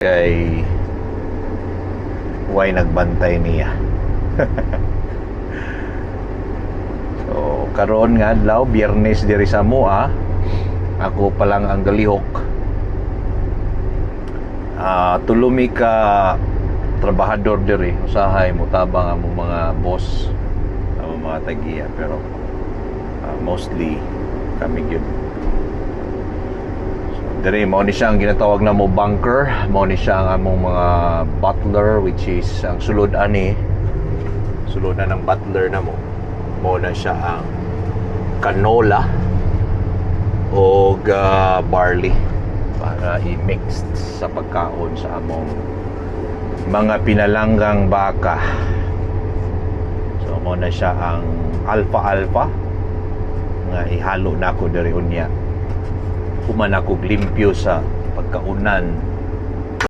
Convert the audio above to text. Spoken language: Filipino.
kay way nagbantay niya. So karon nga adlaw Biyernes diri sa Mua, ako pa lang ang galihok. Tulumi ka trabahador diri, usahay mutabang ang mga boss, ang mga tagiya, pero mostly kami gyud. Diri mao ni siya ang ginatawag na mo bunker, mao ni siya ang among mga butler, which is ang sulod ani, suludan ng butler na mo. Mao na siya ang canola o barley para i-mix sa pagkaon sa among mga pinalanggang baka. So mao na siya ang alfa nga ihalo na ko diri unya. Human ako limpyo sa pagkaunan